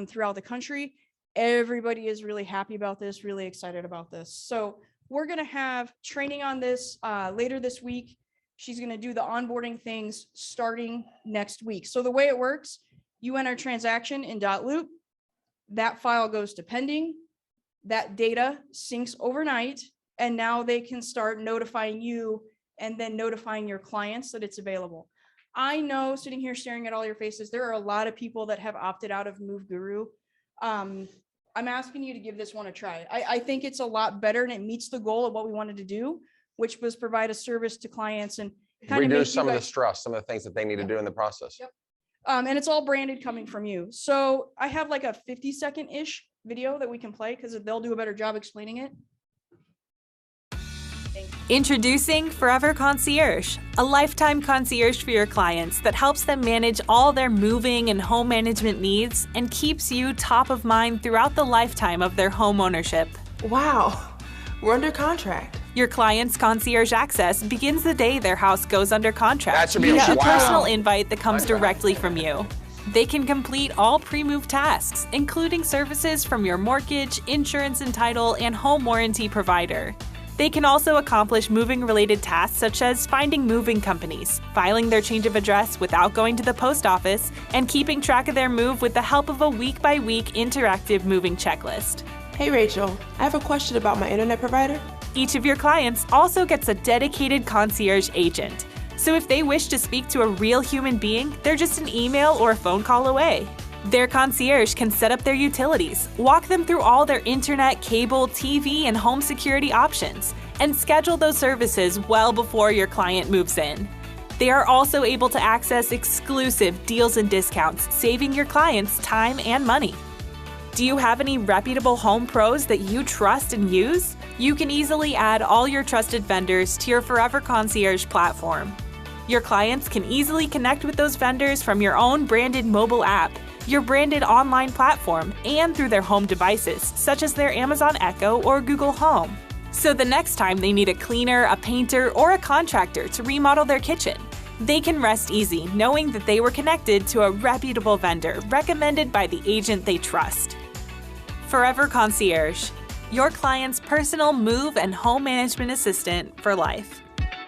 throughout the country. Everybody is really happy about this, really excited about this. So we're going to have training on this later this week. She's going to do the onboarding things starting next week. So the way it works, you enter transaction in .loop, that file goes to pending, that data syncs overnight, and now they can start notifying you and then notifying your clients that it's available. I know, sitting here staring at all your faces, there are a lot of people that have opted out of Move Guru. I'm asking you to give this one a try. I think it's a lot better and it meets the goal of what we wanted to do, which was provide a service to clients and kind of Reduce some of the stress, some of the things that they need to do in the process. Yep. And it's all branded coming from you. So I have like a 50-second-ish video that we can play because they'll do a better job explaining it. Introducing Forever Concierge, a lifetime concierge for your clients that helps them manage all their moving and home management needs and keeps you top of mind throughout the lifetime of their home ownership. Wow, we're under contract. Your client's concierge access begins the day their house goes under contract. That should be via a wow. personal invite that comes directly from you. They can complete all pre-move tasks, including services from your mortgage, insurance and title, and home warranty provider. They can also accomplish moving-related tasks such as finding moving companies, filing their change of address without going to the post office, and keeping track of their move with the help of a week-by-week interactive moving checklist. Hey Rachel, I have a question about my internet provider. Each of your clients also gets a dedicated concierge agent. So if they wish to speak to a real human being, they're just an email or a phone call away. Their concierge can set up their utilities, walk them through all their internet, cable, TV, and home security options, and schedule those services well before your client moves in. They are also able to access exclusive deals and discounts, saving your clients time and money. Do you have any reputable home pros that you trust and use? You can easily add all your trusted vendors to your Forever Concierge platform. Your clients can easily connect with those vendors from your own branded mobile app, your branded online platform, and through their home devices, such as their Amazon Echo or Google Home. So the next time they need a cleaner, a painter, or a contractor to remodel their kitchen, they can rest easy knowing that they were connected to a reputable vendor recommended by the agent they trust. Forever Concierge, your client's personal move and home management assistant for life.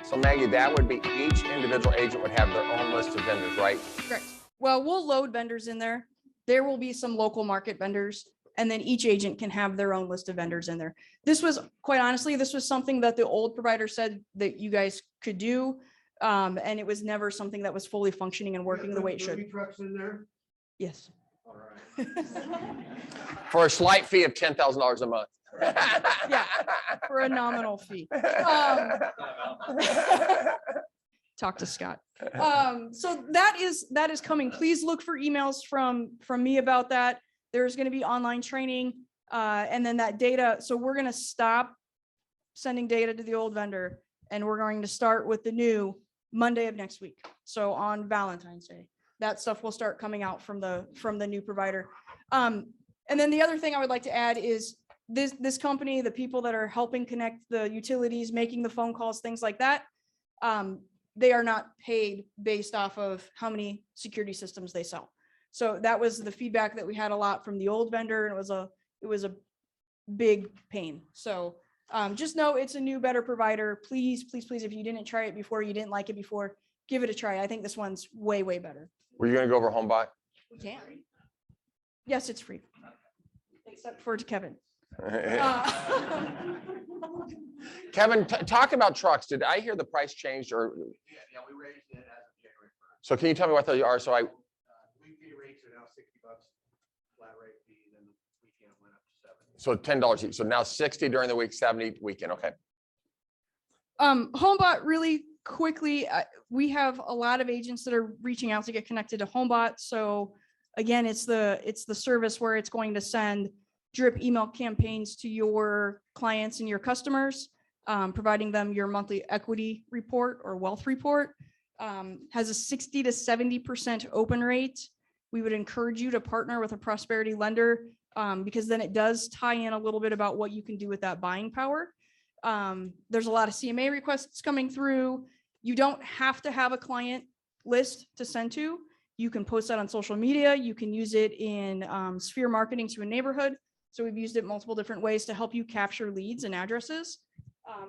So Maggie, that would be each individual agent would have their own list of vendors, right? Correct. Well, we'll load vendors in there. There will be some local market vendors, and then each agent can have their own list of vendors in there. This was, quite honestly, this was something that the old provider said that you guys could do. And it was never something that was fully functioning and working the way it should. Trucks in there? Yes. All right. For a slight fee of $10,000 a month. Yeah, for a nominal fee. talk to Scott. So that is coming. Please look for emails from me about that. There's going to be online training, and then that data. So we're going to stop sending data to the old vendor, and we're going to start with the new Monday of next week. So on Valentine's Day, that stuff will start coming out from the new provider. And then the other thing I would like to add is this company, the people that are helping connect the utilities, making the phone calls, things like that, they are not paid based off of how many security systems they sell. So that was the feedback that we had a lot from the old vendor, and it was a big pain. So just know it's a new, better provider. Please, please, please, if you didn't try it before, you didn't like it before, give it a try. I think this one's way, way better. Were you gonna go over HomeBot? We can. Yes, it's free. Except for to Kevin. Kevin, talk about trucks. Did I hear the price changed or? Yeah, we raised it as of January 1st. So can you tell me what they are? So Weekly rates are now $60, flat rate fee, then weekend went up to $70. so $10 each. So now 60 during the week, 70 weekend. Okay. HomeBot, really quickly, we have a lot of agents that are reaching out to get connected to HomeBot. So again, it's the service where it's going to send drip email campaigns to your clients and your customers, providing them your monthly equity report or wealth report. Has a 60 to 70% open rate. We would encourage you to partner with a prosperity lender, because then it does tie in a little bit about what you can do with that buying power. There's a lot of CMA requests coming through. You don't have to have a client list to send to. You can post that on social media. You can use it in sphere marketing to a neighborhood. So we've used it multiple different ways to help you capture leads and addresses.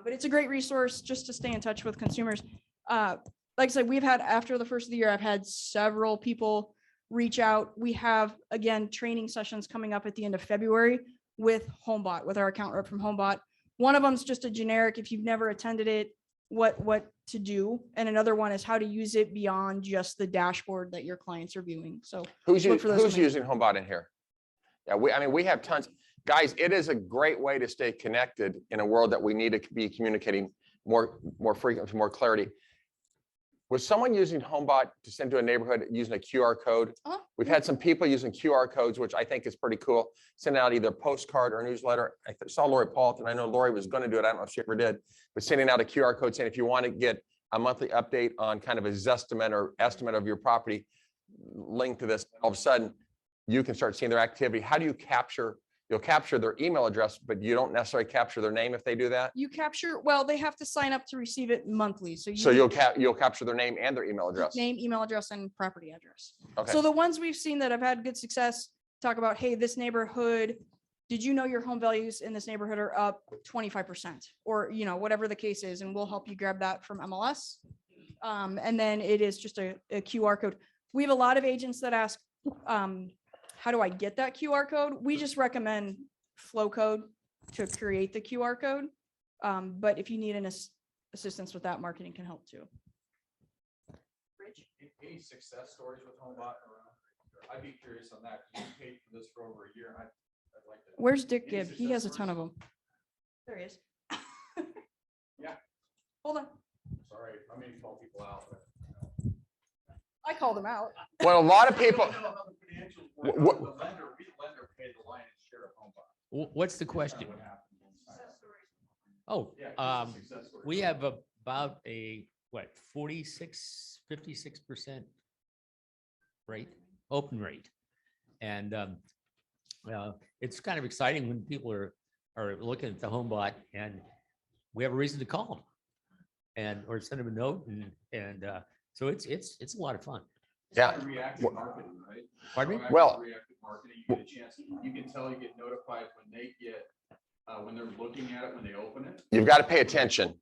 But it's a great resource just to stay in touch with consumers. Like I said, we've had, after the first of the year, I've had several people reach out. We have, again, training sessions coming up at the end of February with HomeBot, with our account rep from HomeBot. One of them is just a generic, if you've never attended it, what to do. And another one is how to use it beyond just the dashboard that your clients are viewing. So Who's look for those coming. using HomeBot in here? Yeah, we have tons. Guys, it is a great way to stay connected in a world that we need to be communicating more frequently, more clarity. Was someone using HomeBot to send to a neighborhood using a QR code? We've had some people using QR codes, which I think is pretty cool. Sending out either a postcard or a newsletter. I saw Lori Paulton. I know Lori was going to do it. I don't know if she ever did, but sending out a QR code saying if you want to get a monthly update on kind of a Zestimate or estimate of your property, link to this. All of a sudden, you can start seeing their activity. How do you capture? You'll capture their email address, but you don't necessarily capture their name if they do that. You capture, well, they have to sign up to receive it monthly. So you'll capture their name and their email address. Name, email address, and property address. Okay. So the ones we've seen that have had good success talk about, hey, this neighborhood, did you know your home values in this neighborhood are up 25%, or whatever the case is, and we'll help you grab that from MLS. And then it is just a QR code. We have a lot of agents that ask, how do I get that QR code? We just recommend flow code to create the QR code. But if you need an assistance with that, marketing can help too. Rich? Any success stories with HomeBot around? I'd be curious on that. You paid for this for over a year. I'd like to. Where's Dick Gibb? He has a ton of them. There he is. Yeah. Hold on. Sorry, I mean, call people out. But, I called him out. Well, a lot of people. The lender paid the lion's share of HomeBot. What's the question? Oh, we have about a, 56% rate, open rate. And it's kind of exciting when people are looking at the HomeBot and we have a reason to call them or send them a note. And so it's a lot of fun. Yeah. Kind of reactive marketing, right? Pardon me? Well, reactive marketing, you get a chance, you can tell, you get notified when they get, when they're looking at it, when they open it. You've got to pay attention.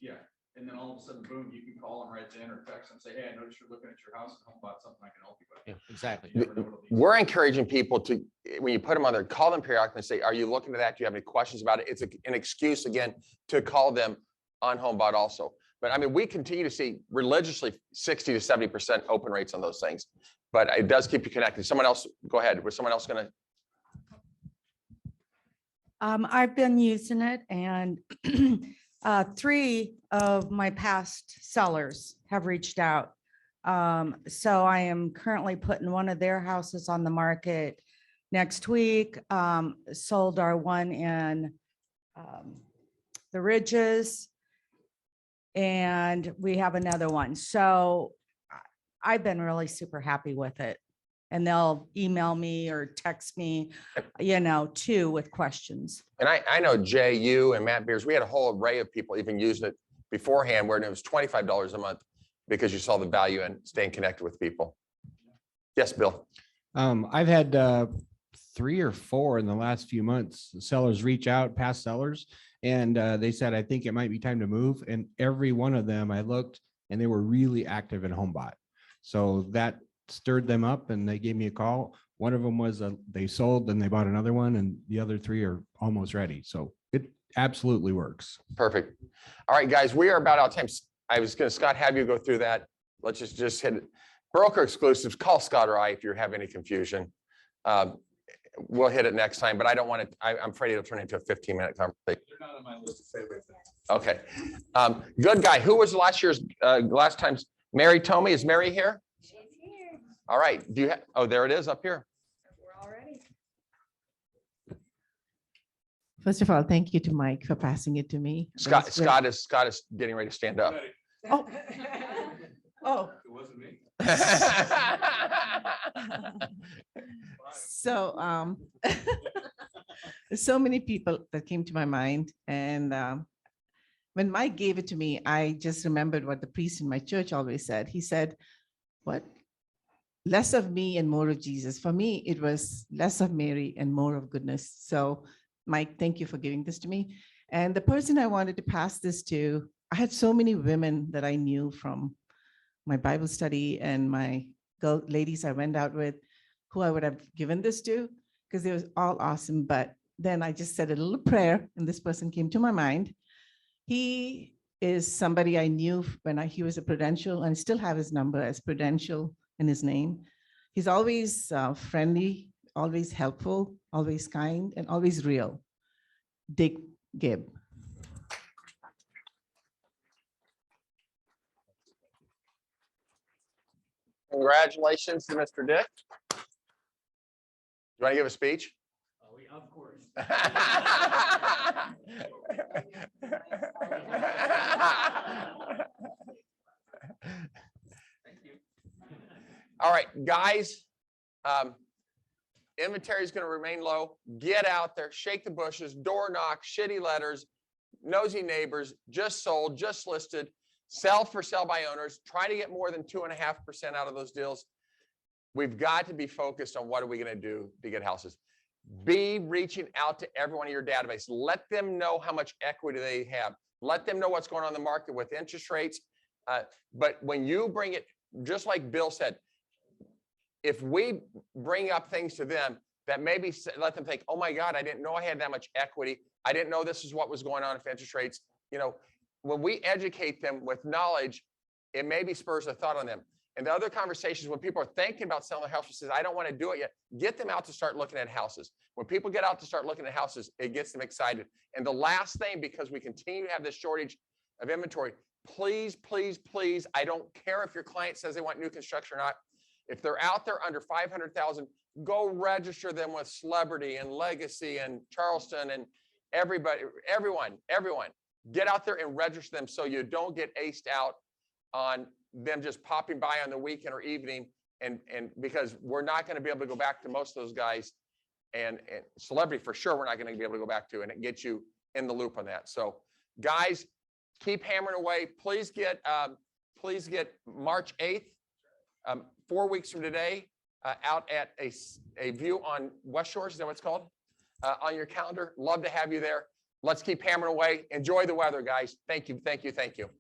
Yeah, and then all of a sudden, boom, you can call them right then or text them, say, hey, I noticed you're looking at your house and HomeBot, something I can help you with. Yeah, exactly. You never know what'll be. We're encouraging people to, when you put them on there, call them periodically and say, are you looking at that? Do you have any questions about it? It's an excuse again to call them on HomeBot also. But I mean, we continue to see religiously 60 to 70% open rates on those things, but it does keep you connected. Someone else, go ahead. Was someone else going to? I've been using it, and 3 of my past sellers have reached out. So I am currently putting one of their houses on the market next week. Sold our one in the Ridges. And we have another one. So I've been really super happy with it. And they'll email me or text me, too, with questions. And I know Jay, you and Matt Beers, we had a whole array of people even using it beforehand where it was $25 a month because you saw the value in staying connected with people. Yes, Bill. I've had 3 or 4 in the last few months. Sellers reach out, past sellers, and they said, I think it might be time to move. And every one of them I looked and they were really active in HomeBot. So that stirred them up and they gave me a call. One of them was they sold, then they bought another one, and the other 3 are almost ready. So it absolutely works. Perfect. All right, guys, we are about out of time. I was going to, Scott, have you go through that. Let's just hit it. Broker exclusives. Call Scott or I if you have any confusion. We'll hit it next time, but I don't want to. I'm afraid it'll turn into a 15-minute conversation. They're not on my list of favorite things. Okay. Good guy. Who was last time's Mary Tomey? Is Mary here? She's here. All right. Do you have? Oh, there it is up here. We're all ready. First of all, thank you to Mike for passing it to me. Scott is getting ready to stand up. Oh. Oh. It wasn't me. So, so many people that came to my mind. And when Mike gave it to me, I just remembered what the priest in my church always said. He said, what? Less of me and more of Jesus. For me, it was less of Mary and more of goodness. So Mike, thank you for giving this to me. And the person I wanted to pass this to, I had so many women that I knew from my Bible study and my ladies I went out with who I would have given this to because they was all awesome. But then I just said a little prayer and this person came to my mind. He is somebody I knew when he was a Prudential, and I still have his number as Prudential in his name. He's always friendly, always helpful, always kind, and always real. Dick Gibb. Congratulations to Mr. Dick. You want to give a speech? Oh, yeah, of course. All right, guys. Inventory is going to remain low. Get out there, shake the bushes, door knock, shitty letters, nosy neighbors, just sold, just listed, sell for sell by owners. Try to get more than 2.5% out of those deals. We've got to be focused on what are we going to do to get houses. Be reaching out to everyone in your database. Let them know how much equity they have. Let them know what's going on in the market with interest rates. But when you bring it, just like Bill said, if we bring up things to them that maybe let them think, oh my God, I didn't know I had that much equity. I didn't know this is what was going on with interest rates. When we educate them with knowledge, it maybe spurs a thought on them. And the other conversations when people are thinking about selling their house, says, I don't want to do it yet. Get them out to start looking at houses. When people get out to start looking at houses, it gets them excited. And the last thing, because we continue to have this shortage of inventory, please, please, please, I don't care if your client says they want new construction or not. If they're out there under 500,000, go register them with Celebrity and Legacy and Charleston and everyone. Get out there and register them so you don't get aced out on them just popping by on the weekend or evening. And because we're not going to be able to go back to most of those guys and Celebrity for sure, we're not going to be able to go back to, and it gets you in the loop on that. So guys, keep hammering away. Please get March 8th. 4 weeks from today, out at a view on West Shores, is that what it's called? On your calendar. Love to have you there. Let's keep hammering away. Enjoy the weather, guys. Thank you, thank you, thank you.